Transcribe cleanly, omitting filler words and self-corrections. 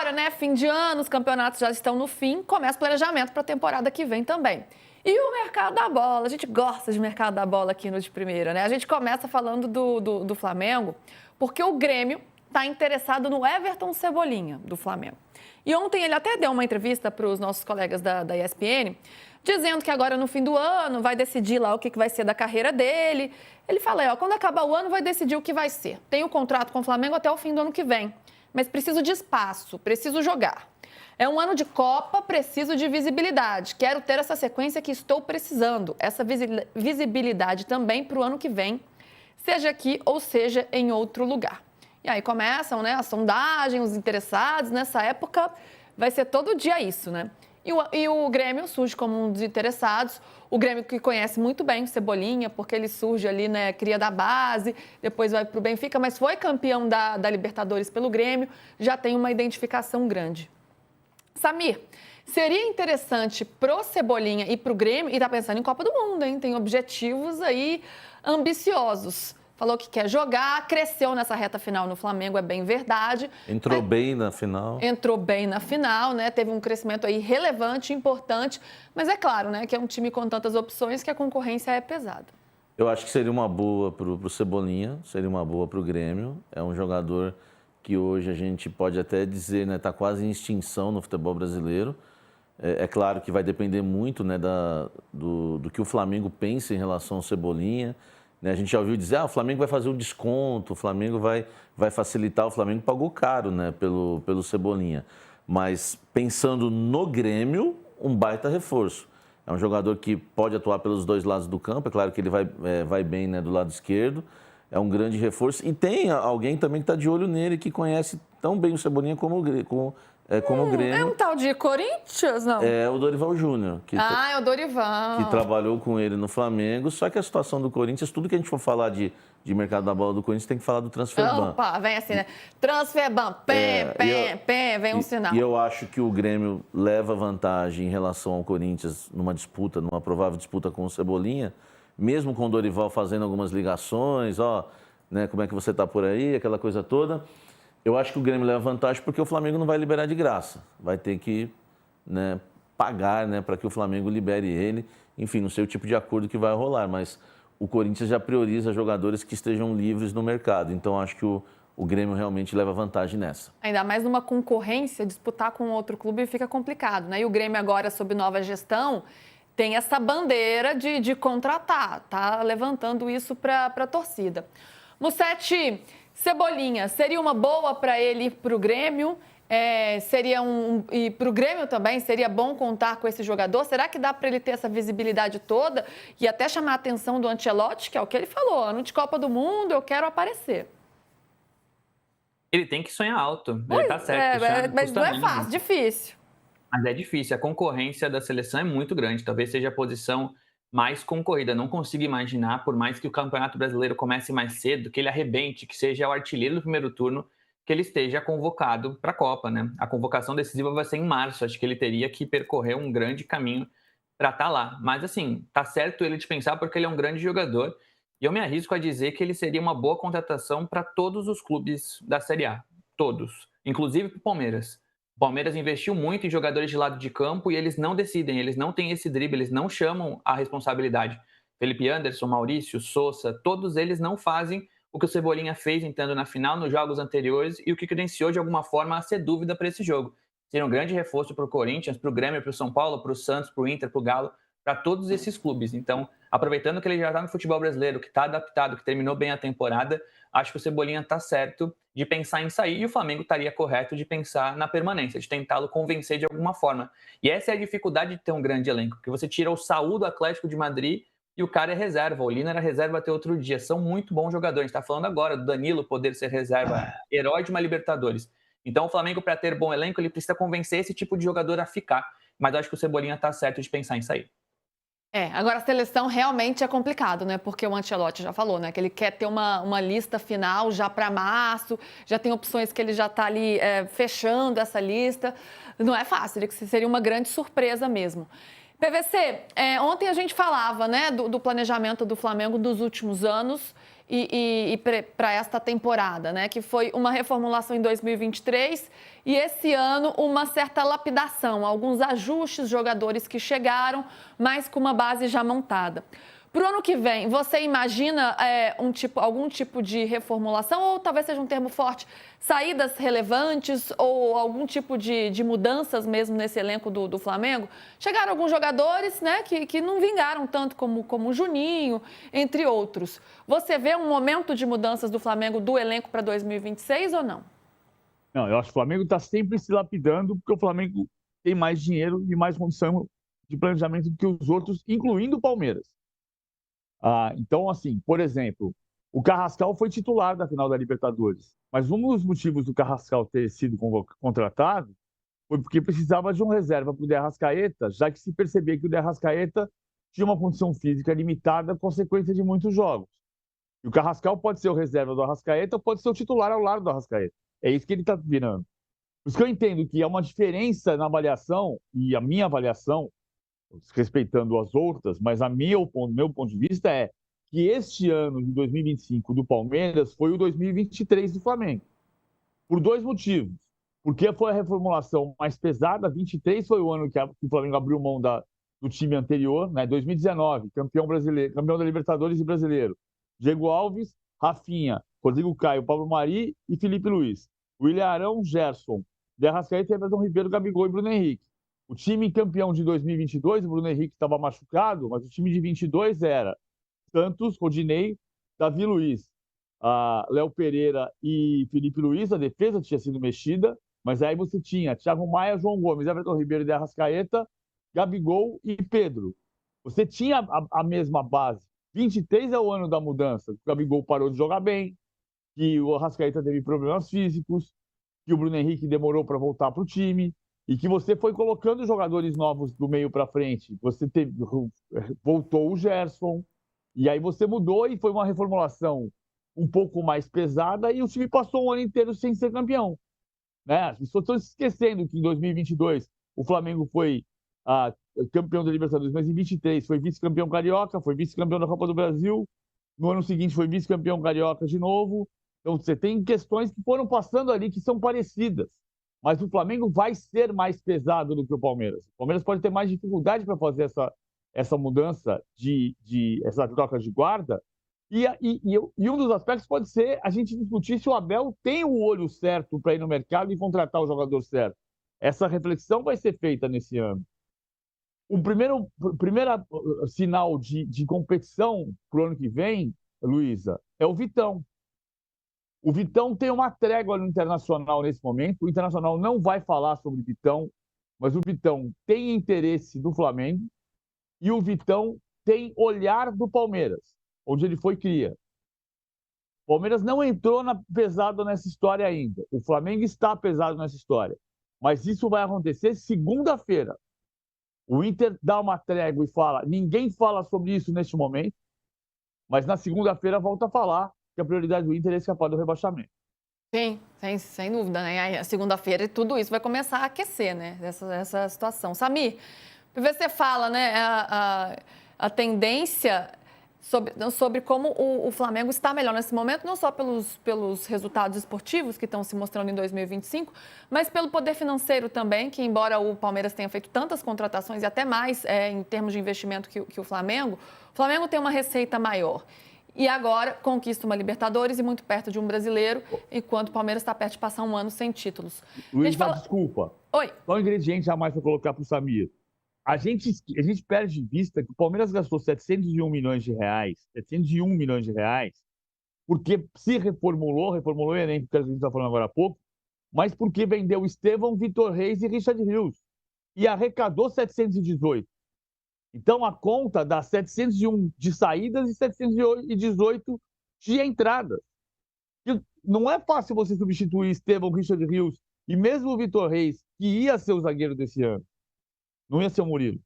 agora, né? Fim de ano, os campeonatos já estão no fim, começa o planejamento para a temporada que vem também. E o mercado da bola, a gente gosta de mercado da bola aqui no De Primeira, né? A gente começa falando do Flamengo, porque o Grêmio está interessado no Everton Cebolinha, do Flamengo. E ontem ele até deu uma entrevista para os nossos colegas da ESPN, dizendo que agora no fim do ano vai decidir lá o que vai ser da carreira dele. Ele fala, ó, quando acabar o ano vai decidir o que vai ser. Tem o contrato com o Flamengo até o fim do ano que vem, mas preciso de espaço, preciso jogar. É um ano de Copa, preciso de visibilidade. Quero ter essa sequência que estou precisando. Essa visibilidade também para o ano que vem, seja aqui ou seja em outro lugar. E aí começam, né, a sondagem, os interessados. Nessa época vai ser todo dia isso, né? E o Grêmio surge como um dos interessados. O Grêmio que conhece muito bem o Cebolinha, porque ele surge ali, né, cria da base, depois vai para o Benfica, mas foi campeão da Libertadores pelo Grêmio, já tem uma identificação grande. Samir, seria interessante pro Cebolinha e pro Grêmio, e tá pensando em Copa do Mundo, hein? Tem objetivos aí ambiciosos. Falou que quer jogar, cresceu nessa reta final no Flamengo, é bem verdade. Entrou bem na final. Entrou bem na final, né? Teve um crescimento aí relevante, importante. Mas é claro, né, que é um time com tantas opções que a concorrência é pesada. Eu acho que seria uma boa pro Cebolinha, seria uma boa pro Grêmio. É um jogador que hoje a gente pode até dizer, né, está quase em extinção no futebol brasileiro. É claro que vai depender muito, né, do que o Flamengo pensa em relação ao Cebolinha. Né, a gente já ouviu dizer, o Flamengo vai fazer um desconto, o Flamengo vai facilitar. O Flamengo pagou caro, né, pelo Cebolinha. Mas pensando no Grêmio, um baita reforço. É um jogador que pode atuar pelos dois lados do campo. É claro que ele vai bem, né, do lado esquerdo. É um grande reforço. E tem alguém também que está de olho nele, que conhece tão bem o Cebolinha como o Grêmio. É um tal de Corinthians, não? É o Dorival Júnior. É o Dorival. Que trabalhou com ele no Flamengo. Só que a situação do Corinthians, tudo que a gente for falar de mercado da bola do Corinthians, tem que falar do Transferban. Opa, vem assim, né? Transferban, vem um sinal. E eu acho que o Grêmio leva vantagem em relação ao Corinthians numa provável disputa com o Cebolinha, mesmo com o Dorival fazendo algumas ligações, né, como é que você está por aí, aquela coisa toda. Eu acho que o Grêmio leva vantagem porque o Flamengo não vai liberar de graça. Vai ter que, né, pagar, né, para que o Flamengo libere ele. Enfim, não sei o tipo de acordo que vai rolar, mas o Corinthians já prioriza jogadores que estejam livres no mercado. Então, acho que o Grêmio realmente leva vantagem nessa. Ainda mais numa concorrência, disputar com outro clube fica complicado, né? E o Grêmio agora, sob nova gestão, tem essa bandeira de contratar, tá levantando isso para a torcida. Mussetti, Cebolinha, seria uma boa para ele ir para o Grêmio? E para o Grêmio também, seria bom contar com esse jogador? Será que dá para ele ter essa visibilidade toda e até chamar a atenção do Ancelotti, que é o que ele falou, ano de Copa do Mundo, eu quero aparecer? Ele tem que sonhar alto, ele tá certo. Mas não é fácil, difícil. Mas é difícil, a concorrência da seleção é muito grande, talvez seja a posição mais concorrida. Não consigo imaginar, por mais que o Campeonato Brasileiro comece mais cedo, que ele arrebente, que seja o artilheiro do primeiro turno, que ele esteja convocado para a Copa, né? A convocação decisiva vai ser em março, acho que ele teria que percorrer um grande caminho para estar lá. Mas assim, tá certo ele dispensar porque ele é um grande jogador, e eu me arrisco a dizer que ele seria uma boa contratação para todos os clubes da Série A, todos, inclusive para o Palmeiras. O Palmeiras investiu muito em jogadores de lado de campo e eles não decidem, eles não têm esse drible, eles não chamam a responsabilidade. Felipe Anderson, Maurício, Sousa, todos eles não fazem o que o Cebolinha fez entrando na final nos jogos anteriores e o que credenciou de alguma forma a ser dúvida para esse jogo. Seria um grande reforço para o Corinthians, para o Grêmio, para o São Paulo, para o Santos, para o Inter, para o Galo, para todos esses clubes. Então, aproveitando que ele já está no futebol brasileiro, que está adaptado, que terminou bem a temporada, acho que o Cebolinha está certo de pensar em sair e o Flamengo estaria correto de pensar na permanência, de tentá-lo convencer de alguma forma. E essa é a dificuldade de ter um grande elenco, porque você tira o Saúl do Atlético de Madrid e o cara é reserva. O Lina era reserva até outro dia. São muito bons jogadores. A gente está falando agora do Danilo poder ser reserva, herói de uma Libertadores. Então o Flamengo, para ter bom elenco, ele precisa convencer esse tipo de jogador a ficar. Mas eu acho que o Cebolinha está certo de pensar em sair. Agora a seleção realmente é complicado, né? Porque o Ancelotti já falou, né? Que ele quer ter uma lista final já para março, já tem opções que ele já está ali fechando essa lista. Não é fácil, seria uma grande surpresa mesmo. PVC, ontem a gente falava, né, do planejamento do Flamengo dos últimos anos para esta temporada, né? Que foi uma reformulação em 2023 e esse ano uma certa lapidação, alguns ajustes, jogadores que chegaram, mas com uma base já montada. Para o ano que vem, você imagina algum tipo de reformulação ou talvez seja um termo forte, saídas relevantes ou algum tipo de mudanças mesmo nesse elenco do Flamengo? Chegaram alguns jogadores, né, que não vingaram tanto como o Juninho, entre outros. Você vê um momento de mudanças do Flamengo do elenco para 2026 ou não? Não, eu acho que o Flamengo está sempre se lapidando porque o Flamengo tem mais dinheiro e mais condição de planejamento do que os outros, incluindo o Palmeiras. Então, assim, por exemplo, o Carrascal foi titular da final da Libertadores, mas um dos motivos do Carrascal ter sido contratado foi porque precisava de um reserva para o De Arrascaeta, já que se percebia que o De Arrascaeta tinha uma condição física limitada, consequência de muitos jogos. E o Carrascal pode ser o reserva do Arrascaeta ou pode ser o titular ao lado do Arrascaeta. É isso que ele está virando. Por isso que eu entendo que há uma diferença na avaliação, e a minha avaliação, respeitando as outras, mas meu ponto de vista é que este ano de 2025 do Palmeiras foi o 2023 do Flamengo. Por dois motivos. Porque foi a reformulação mais pesada, 23 foi o ano que o Flamengo abriu mão do time anterior, né? 2019, campeão brasileiro, campeão da Libertadores e brasileiro. Diego Alves, Rafinha, Rodrigo Caio, Pablo Mari e Felipe Luiz. William Arão, Gerson, De Arrascaeta, Everton Ribeiro, Gabigol e Bruno Henrique. O time campeão de 2022, o Bruno Henrique estava machucado, mas o time de 22 era Santos, Rodinei, Davi Luiz, Léo Pereira e Felipe Luiz. A defesa tinha sido mexida, mas aí você tinha Thiago Maia, João Gomes, Everton Ribeiro, De Arrascaeta, Gabigol e Pedro. Você tinha a mesma base. 23 é o ano da mudança. O Gabigol parou de jogar bem, que o Arrascaeta teve problemas físicos, que o Bruno Henrique demorou para voltar para o time, e que você foi colocando jogadores novos do meio para frente. Voltou o Gerson, e aí você mudou e foi uma reformulação um pouco mais pesada e o time passou um ano inteiro sem ser campeão. Né? As pessoas estão se esquecendo que em 2022 o Flamengo foi campeão da Libertadores, mas em 2023 foi vice-campeão carioca, foi vice-campeão da Copa do Brasil, no ano seguinte foi vice-campeão carioca de novo. Então você tem questões que foram passando ali que são parecidas. Mas o Flamengo vai ser mais pesado do que o Palmeiras. O Palmeiras pode ter mais dificuldade para fazer essa mudança, essa troca de guarda. E um dos aspectos pode ser a gente discutir se o Abel tem o olho certo para ir no mercado e contratar o jogador certo. Essa reflexão vai ser feita nesse ano. O primeiro sinal de competição para o ano que vem, Luísa, é o Vitão. O Vitão tem uma trégua no Internacional nesse momento. O Internacional não vai falar sobre o Vitão, mas o Vitão tem interesse do Flamengo e o Vitão tem olhar do Palmeiras, onde ele foi cria. O Palmeiras não entrou pesado nessa história ainda. O Flamengo está pesado nessa história. Mas isso vai acontecer segunda-feira. O Inter dá uma trégua e fala, ninguém fala sobre isso neste momento, mas na segunda-feira volta a falar que a prioridade do Inter é escapar do rebaixamento. Sim, sem dúvida, né? Aí, segunda-feira tudo isso vai começar a aquecer, né? Essa situação. Samir, você fala, né? A tendência sobre como o Flamengo está melhor nesse momento, não só pelos resultados esportivos que estão se mostrando em 2025, mas pelo poder financeiro também, que embora o Palmeiras tenha feito tantas contratações e até mais em termos de investimento que o Flamengo tem uma receita maior. E agora conquista uma Libertadores e muito perto de um brasileiro, enquanto o Palmeiras está perto de passar um ano sem títulos. Luiz, desculpa. Oi. Só um ingrediente a mais para colocar para o Samir. A gente perde de vista que o Palmeiras gastou 701 milhões de reais, porque se reformulou o elenco que a gente está falando agora há pouco, mas porque vendeu Estevão, Vitor Reis e Richard Rios. E arrecadou 718. Então, a conta dá 701 de saídas e 718 de entradas. E não é fácil você substituir Estevão, Richard Rios e mesmo o Vitor Reis, que ia ser o zagueiro desse ano. Não ia ser o Murilo.